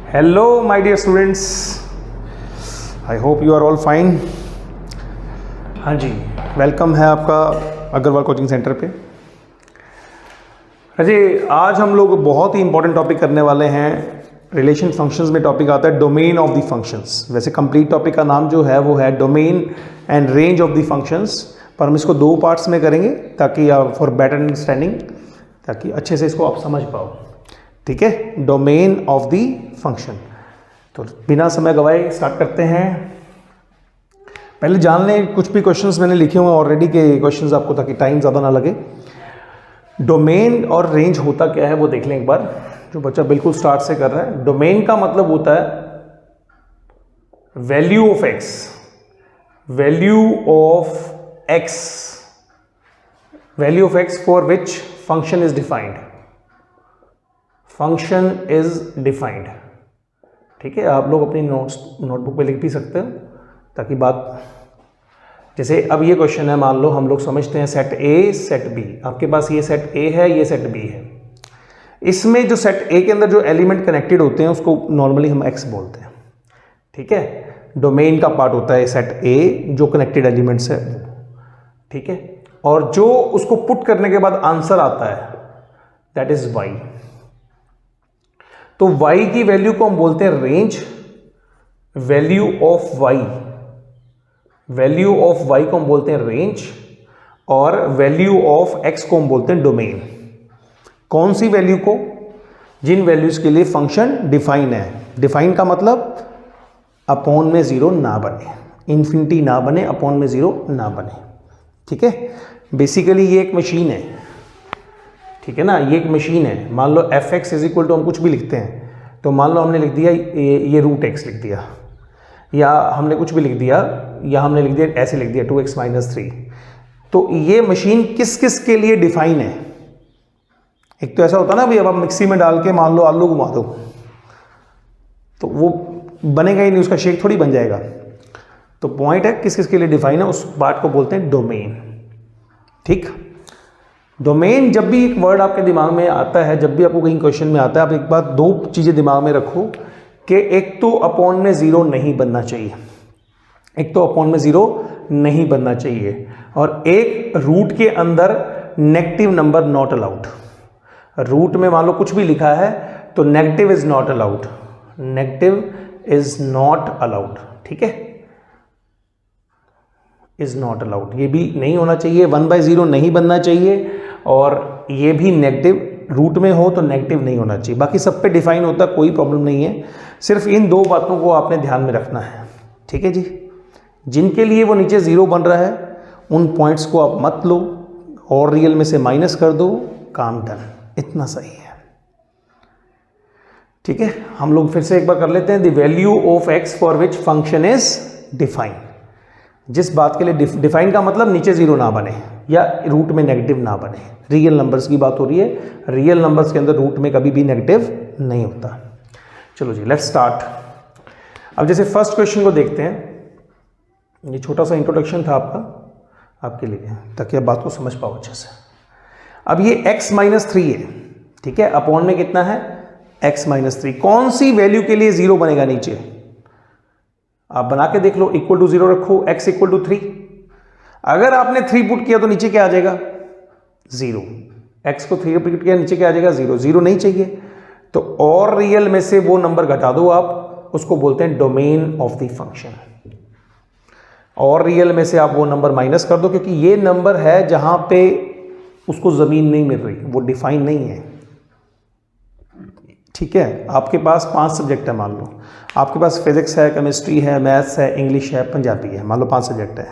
Hello my dear students, I hope you are all fine. हाँ जी, welcome है आपका अग्रवाल कोचिंग सेंटर पे। अजय, आज हम लोग बहुत ही इंपॉर्टेंट टॉपिक करने वाले हैं। रिलेशन फंक्शंस में टॉपिक आता है डोमेन ऑफ द फंक्शंस। वैसे कंप्लीट टॉपिक का नाम जो है वो है domain and range of the functions, पर हम इसको दो पार्ट्स में करेंगे ताकि फॉर बेटर अंडरस्टैंडिंग, ताकि अच्छे से इसको आप समझ पाओ। ठीक है, डोमेन ऑफ द फंक्शन। तो बिना समय गवाए स्टार्ट करते हैं। पहले जान लें कुछ भी क्वेश्चंस मैंने लिखे हुए हैं ऑलरेडी के क्वेश्चंस आपको, ताकि टाइम ज़्यादा ना लगे। डोमेन और रेंज होता क्या है वो देख लें एक बार, जो बच्चा बिल्कुल स्टार्ट से कर रहा है। डोमेन का मतलब होता है value of x, value of x, value of x for which function is defined, function is defined. ठीक है, आप लोग अपनी नोटबुक पे लिख भी सकते हो ताकि बात, जैसे अब ये क्वेश्चन है, मान लो हम लोग समझते हैं सेट ए सेट बी। आपके पास ये सेट ए है, ये सेट बी है। इसमें जो सेट ए के अंदर जो एलिमेंट कनेक्टेड होते हैं उसको नॉर्मली हम एक्स बोलते हैं। ठीक है, डोमेन का पार्ट होता है सेट ए, जो कनेक्टेड एलिमेंट्स है। ठीक है, और जो उसको पुट करने के बाद आंसर आता है दैट इज वाई। तो y की वैल्यू को हम बोलते हैं range, value of y, value of y को हम बोलते हैं रेंज, और वैल्यू ऑफ x को हम बोलते हैं डोमेन। कौन सी वैल्यू को? जिन वैल्यूज के लिए फंक्शन डिफाइन है। डिफाइन का मतलब अपॉन में जीरो ना बने, इन्फिनिटी ना बने, अपॉन में जीरो ना बने। ठीक है, बेसिकली ये एक मशीन है। ठीक है ना, ये एक मशीन है। मान लो f x is equal to, हम कुछ भी लिखते हैं तो मान लो हमने लिख दिया ये रूट एक्स लिख दिया, या हमने कुछ भी लिख दिया, या हमने लिख दिया ऐसे लिख दिया 2x माइनस 3। तो ये मशीन किस किस के लिए डिफाइन है? एक तो ऐसा होता ना भाई, अब आप मिक्सी में डाल के मान लो आलू घुमा दो तो वो बनेगा ही नहीं, उसका शेक थोड़ी बन जाएगा। तो पॉइंट है किस किस के लिए डिफाइन है, उस पार्ट को बोलते हैं डोमेन। ठीक, डोमेन जब भी एक वर्ड आपके दिमाग में आता है, जब भी आपको कहीं क्वेश्चन में आता है, आप एक बात, दो चीज़ें दिमाग में रखो कि एक तो अपॉन में ज़ीरो नहीं बनना चाहिए, एक तो अपॉन में ज़ीरो नहीं बनना चाहिए, और एक रूट के अंदर negative number not allowed. Root में मान लो कुछ भी लिखा है तो negative is not allowed, negative is not allowed. ठीक है, इज नॉट अलाउड, ये भी नहीं होना चाहिए। 1/0 नहीं बनना चाहिए, और ये भी नेगेटिव रूट में हो तो नेगेटिव नहीं होना चाहिए। बाकी सब पे डिफाइन होता, कोई प्रॉब्लम नहीं है। सिर्फ इन दो बातों को आपने ध्यान में रखना है। ठीक है जी, जिनके लिए वो नीचे जीरो बन रहा है उन पॉइंट्स को आप मत लो, और रियल में से माइनस कर दो, काम डन, इतना सही है। ठीक है, हम लोग फिर से एक बार कर लेते हैं। The value of x for which function is define. जिस बात के लिए डिफाइन का मतलब नीचे जीरो ना बने या रूट में नेगेटिव ना बने। रियल नंबर्स की बात हो रही है, रियल नंबर्स के अंदर रूट में कभी भी नेगेटिव नहीं होता। चलो जी, लेट्स स्टार्ट। अब जैसे फर्स्ट क्वेश्चन को देखते हैं। ये छोटा सा इंट्रोडक्शन था आपके लिए, ताकि आप बात को समझ पाओ अच्छे से। अब ये x माइनस 3 है। ठीक है, अपॉन में कितना है? x minus 3। कौन सी वैल्यू के लिए जीरो बनेगा नीचे? आप बना के देख लो, इक्वल टू जीरो रखो, x इक्वल टू 3। अगर आपने 3 पुट किया तो नीचे क्या आ जाएगा? जीरो। x को 3 पुट किया, नीचे क्या आ जाएगा? जीरो। जीरो नहीं चाहिए तो और रियल में से वो नंबर घटा दो आप, उसको बोलते हैं डोमेन ऑफ द फंक्शन। और रियल में से आप वो नंबर माइनस कर दो, क्योंकि ये नंबर है जहां पे उसको जमीन नहीं मिल रही, वो डिफाइन नहीं है। ठीक है, आपके पास 5 सब्जेक्ट है। मान लो आपके पास फिजिक्स है, केमिस्ट्री है, मैथ्स है, इंग्लिश है, पंजाबी है। मान लो 5 सब्जेक्ट है,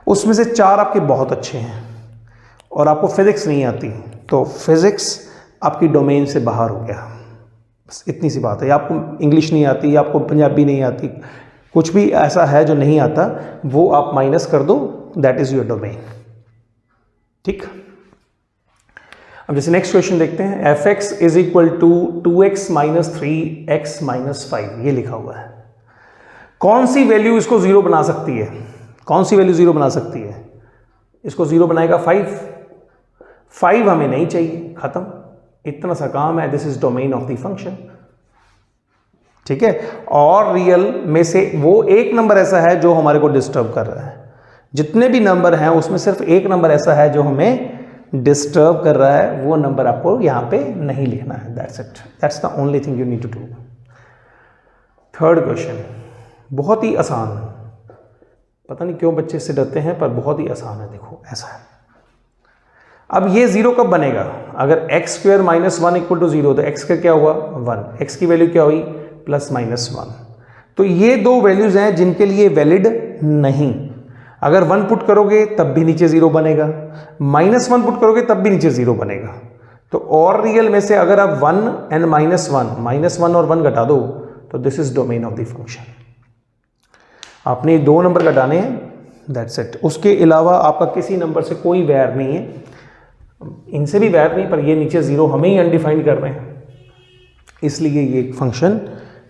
उसमें से 4 आपके बहुत अच्छे हैं और आपको फिजिक्स नहीं आती, तो फिजिक्स आपकी डोमेन से बाहर हो गया। बस इतनी सी बात है। या आपको इंग्लिश नहीं आती, या आपको पंजाबी नहीं आती, कुछ भी ऐसा है जो नहीं आता, वो आप माइनस कर दो, दैट इज योर डोमेन। ठीक, अब जैसे नेक्स्ट क्वेश्चन देखते हैं। F x is equal to 2x minus 3x minus 5, ये लिखा हुआ है। कौन सी वैल्यू इसको जीरो बना सकती है? कौन सी वैल्यू जीरो बना सकती है? इसको जीरो बनाएगा 5 हमें नहीं चाहिए, खत्म, इतना सा काम है। This is domain of the function. ठीक है, और रियल में से वो एक नंबर ऐसा है जो हमारे को डिस्टर्ब कर रहा है। जितने भी नंबर हैं उसमें सिर्फ एक नंबर ऐसा है जो हमें डिस्टर्ब कर रहा है, वो नंबर आपको यहाँ पे नहीं लिखना है। That's it, that's the only thing you need to do. Third question बहुत ही आसान, पता नहीं क्यों बच्चे इससे डरते हैं, पर बहुत ही आसान है। देखो ऐसा है, अब ये जीरो कब बनेगा? अगर X square minus one equal to zero, तो एक्स का क्या हुआ? वन। एक्स की वैल्यू क्या हुई? Plus minus one. तो ये दो वैल्यूज हैं जिनके लिए वैलिड नहीं। अगर वन पुट करोगे तब भी नीचे जीरो बनेगा, माइनस वन पुट करोगे तब भी नीचे जीरो बनेगा। तो और रियल में से अगर आप वन एंड माइनस वन और वन घटा दो तो this is domain of the function. आपने दो नंबर घटाने हैं, दैट्स इट। उसके अलावा आपका किसी नंबर से कोई वैर नहीं है, इनसे भी वैर नहीं, पर ये नीचे जीरो हमें ही अनडिफाइंड कर रहे हैं, इसलिए ये फंक्शन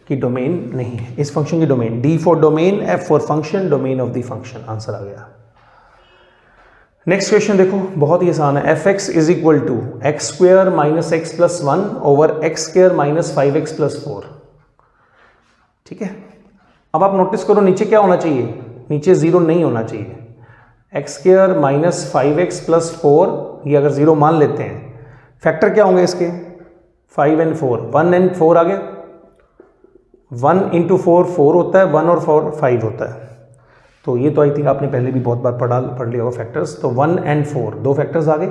की डोमेन नहीं है। इस फंक्शन की domain, D for domain, F for function, domain of the function, answer आ गया। नेक्स्ट क्वेश्चन देखो, बहुत ही आसान है। F x is equal to x square minus x plus one over x square minus five x plus four. ठीक है, अब आप नोटिस करो नीचे क्या होना चाहिए? नीचे जीरो नहीं होना चाहिए। X square minus five x plus four, ये अगर जीरो मान लेते हैं, फैक्टर क्या होंगे इसके? Five and four, one and four आ गया, वन इंटू फोर फोर होता है, वन और फोर फाइव होता है। तो ये तो आई थिंक आपने पहले भी बहुत बार पढ़ लिया होगा फैक्टर्स। तो वन एंड फोर, दो फैक्टर्स आ गए।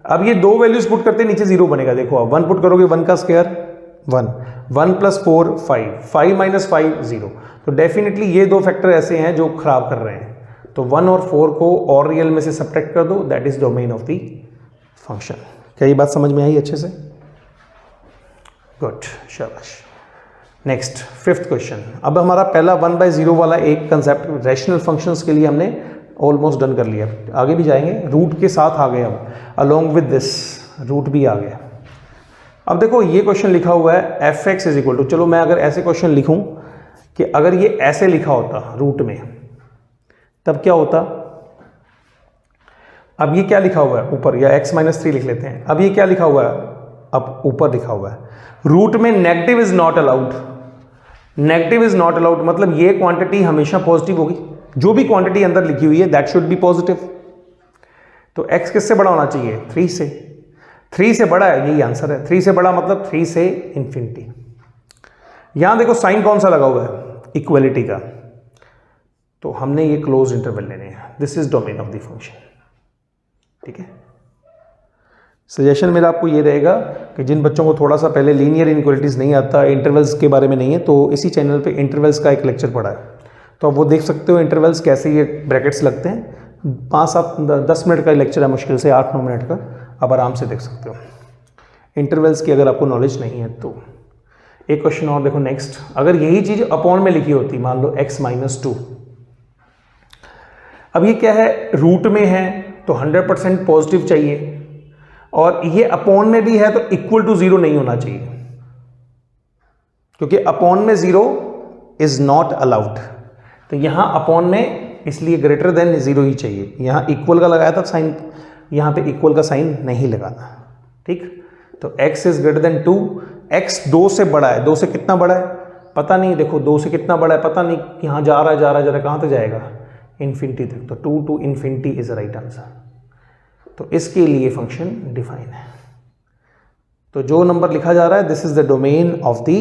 अब ये दो वैल्यूज पुट करते नीचे जीरो बनेगा। देखो आप वन पुट करोगे, वन का square one, one plus four five, five minus five zero. तो डेफिनेटली ये दो फैक्टर ऐसे हैं जो खराब कर रहे हैं। तो वन और फोर को और रियल में से सब्ट्रैक्ट कर दो, that is domain of the function. क्या ये बात समझ में आई अच्छे से? गुड, शाबाश। Next fifth question. अब हमारा पहला वन बाय जीरो वाला एक कंसेप्ट रैशनल फंक्शंस के लिए हमने ऑलमोस्ट डन कर लिया। आगे भी जाएंगे, रूट के साथ आ गए अब, अलोंग विद दिस रूट भी आ गया। अब देखो ये क्वेश्चन लिखा हुआ है F x is equal to, चलो मैं अगर ऐसे क्वेश्चन लिखूं कि अगर ये ऐसे लिखा होता रूट में, तब क्या होता? अब ये क्या लिखा हुआ है ऊपर, या x माइनस थ्री लिख लेते हैं। अब ये क्या लिखा हुआ है? अब ऊपर लिखा हुआ है रूट में negative is not allowed. Negative is not allowed मतलब ये क्वांटिटी हमेशा पॉजिटिव होगी, जो भी क्वांटिटी अंदर लिखी हुई है दैट शुड बी पॉजिटिव। तो x किससे बड़ा होना चाहिए? 3 से। 3 से बड़ा है, यही आंसर है। 3 से बड़ा मतलब 3 से इंफिनिटी। यहां देखो साइन कौन सा लगा हुआ है? इक्वलिटी का। तो हमने ये क्लोज इंटरवल लेने हैं। This is domain of the function. ठीक है, सजेशन मेरा आपको ये रहेगा कि जिन बच्चों को थोड़ा सा पहले लीनियर इनइक्वालिटीज नहीं आता, इंटरवल्स के बारे में नहीं है, तो इसी चैनल पे इंटरवल्स का एक लेक्चर पड़ा है, तो आप वो देख सकते हो इंटरवल्स कैसे ये ब्रैकेट्स लगते हैं। 5-7-10 मिनट का लेक्चर है, मुश्किल से 8-9 मिनट का, आप आराम से देख सकते हो इंटरवल्स की, अगर आपको नॉलेज नहीं है तो। एक क्वेश्चन और देखो नेक्स्ट। अगर यही चीज अपॉन में लिखी होती, मान लो x माइनस टू, अब ये क्या है? रूट में है तो 100% पॉजिटिव चाहिए, और ये अपॉन में भी है तो इक्वल टू जीरो नहीं होना चाहिए, क्योंकि अपॉन में जीरो इज नॉट अलाउड। तो यहां अपॉन में इसलिए ग्रेटर देन जीरो ही चाहिए। यहां इक्वल का लगाया था साइन, यहां पे इक्वल का साइन नहीं लगाना। ठीक, तो x is greater than 2, x 2 से बड़ा है। 2 से कितना बड़ा है पता नहीं, देखो 2 से कितना बड़ा है पता नहीं, यहां जा रहा है कहां तक जाएगा? इन्फिनिटी तक। तो 2 to infinity is right answer. तो इसके लिए फंक्शन डिफाइन है। तो जो नंबर लिखा जा रहा है this is the domain of the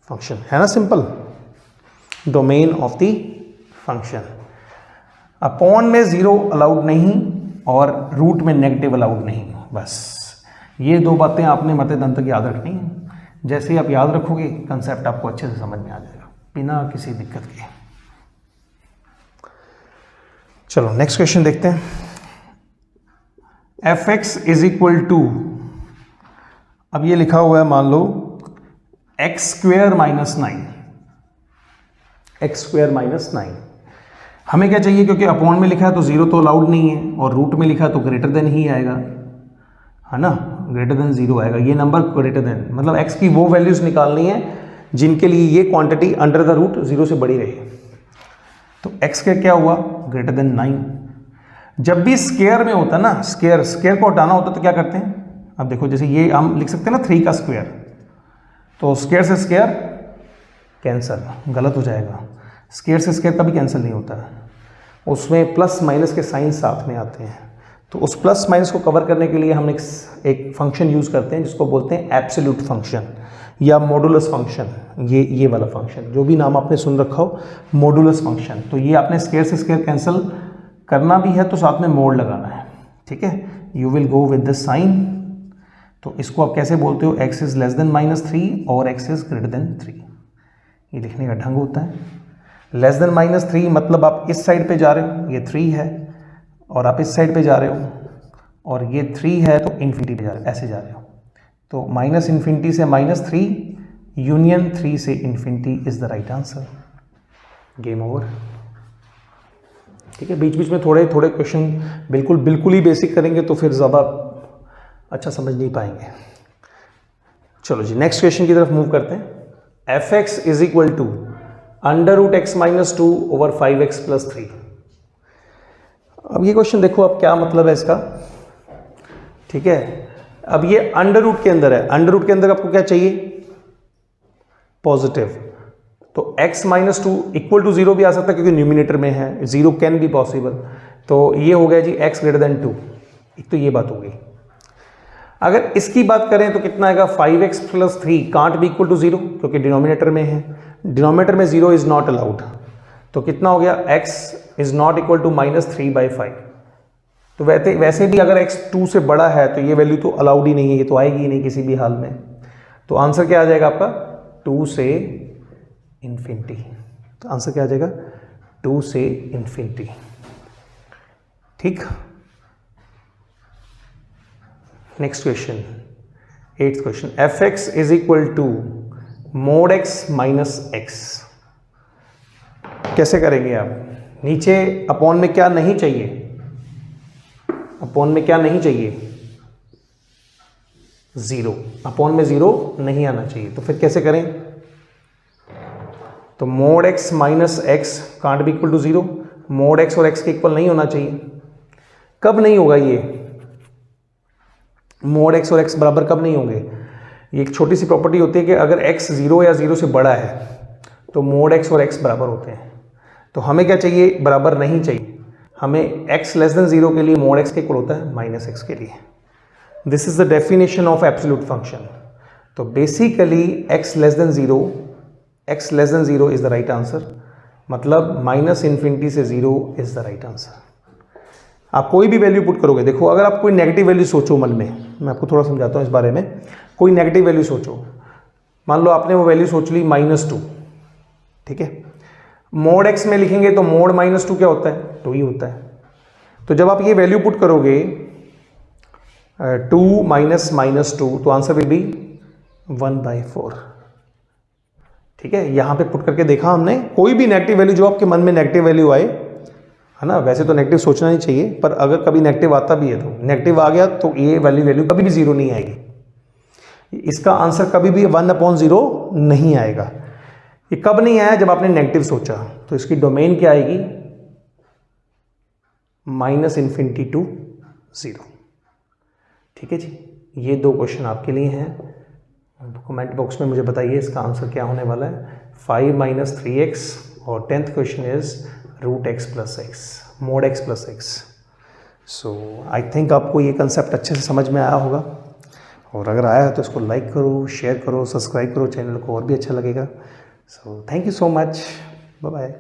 function, है ना? Simple, domain of the function. Upon में जीरो अलाउड नहीं और रूट में नेगेटिव अलाउड नहीं, बस ये दो बातें आपने मते दंत तक याद रखनी है। जैसे ही आप याद रखोगे कंसेप्ट आपको अच्छे से समझ में आ जाएगा बिना किसी दिक्कत के। चलो नेक्स्ट क्वेश्चन देखते हैं। F x is equal to, अब ये लिखा हुआ है मान लो x square minus 9, x square minus 9। हमें क्या चाहिए? क्योंकि अपॉन में लिखा है तो जीरो तो अलाउड नहीं है, और रूट में लिखा है तो ग्रेटर देन ही आएगा, है ना? ग्रेटर देन जीरो आएगा। ये नंबर ग्रेटर देन मतलब एक्स की वो वैल्यूज निकालनी है जिनके लिए ये quantity under the root zero से बड़ी रहे। तो एक्स का क्या हुआ? Greater than 9। जब भी स्क्वायर में होता है ना, स्क्वायर को हटाना होता तो क्या करते हैं? अब देखो जैसे ये हम लिख सकते हैं ना 3 का स्क्वायर, तो स्क्वायर से स्क्वायर कैंसल, गलत हो जाएगा। स्क्वायर से स्क्वायर कभी कैंसिल नहीं होता है, उसमें प्लस माइनस के साइन साथ में आते हैं। तो उस प्लस माइनस को कवर करने के लिए हम एक फंक्शन यूज़ करते हैं जिसको बोलते हैं एब्सोल्यूट फंक्शन या मॉडुलस फंक्शन। ये वाला फंक्शन, जो भी नाम आपने सुन रखा हो, मॉडुलस फंक्शन। तो ये आपने स्क्वायर से स्क्वायर कैंसिल करना भी है तो साथ में मोड लगाना है, ठीक है। You will go with the sign. तो इसको आप कैसे बोलते हो, x इज लेस देन -3 और x इज ग्रेटर देन 3। ये लिखने का ढंग होता है। लेस देन -3 मतलब आप इस साइड पे जा रहे हो, ये 3 है, और आप इस साइड पे जा रहे हो और ये 3 है, तो इन्फिनिटी पे जा रहे हो, ऐसे जा रहे हो। तो माइनस इन्फिनिटी से -3 यूनियन 3 से infinity is the right answer. Game over. ठीक है, बीच बीच में थोड़े थोड़े क्वेश्चन बिल्कुल ही बेसिक करेंगे तो फिर ज़्यादा अच्छा समझ नहीं पाएंगे। चलो जी, नेक्स्ट क्वेश्चन की तरफ मूव करते हैं। f(x) is equal to √x - 2 over 5x + 3। अब ये क्वेश्चन देखो, अब क्या मतलब है इसका। ठीक है, अब ये अंडर रूट के अंदर है। अंडर रूट के अंदर आपको क्या चाहिए, पॉजिटिव। तो x - 2 इक्वल टू 0 भी आ सकता है क्योंकि न्यूमिनेटर में है, 0 कैन बी पॉसिबल। तो ये हो गया जी x ग्रेटर देन 2। एक तो ये बात हो गई। अगर इसकी बात करें तो कितना आएगा, 5x + 3 can't be equal to 0 क्योंकि डिनोमिनेटर में है। डिनोमिनेटर में 0 इज नॉट अलाउड। तो कितना हो गया, x is not equal to -3/5। तो वैसे भी अगर x 2 से बड़ा है तो ये वैल्यू तो अलाउड ही नहीं है, ये तो आएगी ही नहीं किसी भी हाल में। तो आंसर क्या आ जाएगा आपका, 2 से इन्फिनिटी। तो आंसर क्या आ जाएगा, 2 से इन्फिनिटी। ठीक, next question, 8th question. f(x) is equal to mod x - x। कैसे करेंगे आप, नीचे अपॉन में क्या नहीं चाहिए, अपॉन में क्या नहीं चाहिए, 0। अपॉन में 0 नहीं आना चाहिए। तो फिर कैसे करें, तो mod x - x can't be equal to 0। mod x और x के इक्वल नहीं होना चाहिए। कब नहीं होगा ये, mod x और x बराबर कब नहीं होंगे। ये एक छोटी सी प्रॉपर्टी होती है कि अगर x 0 या 0 से बड़ा है तो mod x और x बराबर होते हैं। तो हमें क्या चाहिए, बराबर नहीं चाहिए। हमें x लेस देन 0 के लिए mod x के इक्वल होता है -x के लिए। This is the definition of absolute function. तो basically x less than 0 is the right answer. मतलब -∞ से 0 इज द राइट आंसर। आप कोई भी वैल्यू पुट करोगे, देखो अगर आप कोई नेगेटिव वैल्यू सोचो मन में, मैं आपको थोड़ा समझाता हूँ इस बारे में। कोई नेगेटिव वैल्यू सोचो, मान लो आपने वो वैल्यू सोच ली -2। ठीक है, mod x में लिखेंगे तो mod -2 क्या होता है, 2 ही होता है। तो जब आप ये वैल्यू पुट करोगे 2 - -2 तो आंसर विल बी 1/4। ठीक है, यहां पे पुट करके देखा हमने। कोई भी नेगेटिव वैल्यू, जो आपके मन में नेगेटिव वैल्यू आए, है ना, वैसे तो नेगेटिव सोचना नहीं चाहिए, पर अगर कभी नेगेटिव आता भी है तो नेगेटिव आ गया तो ये वैल्यू कभी भी 0 नहीं आएगी। इसका आंसर कभी भी 1/0 नहीं आएगा। ये कब नहीं आया, जब आपने नेगेटिव सोचा। तो इसकी डोमेन क्या आएगी, -∞ to 0। ठीक है जी, ये 2 क्वेश्चन आपके लिए हैं। कमेंट बॉक्स में मुझे बताइए इसका आंसर क्या होने वाला है। 5 - 3x और 10th question is √x + x, mod x + x। So I think आपको ये कंसेप्ट अच्छे से समझ में आया होगा, और अगर आया है तो इसको लाइक करो, शेयर करो, सब्सक्राइब करो चैनल को, और भी अच्छा लगेगा। So thank you so much, bye bye.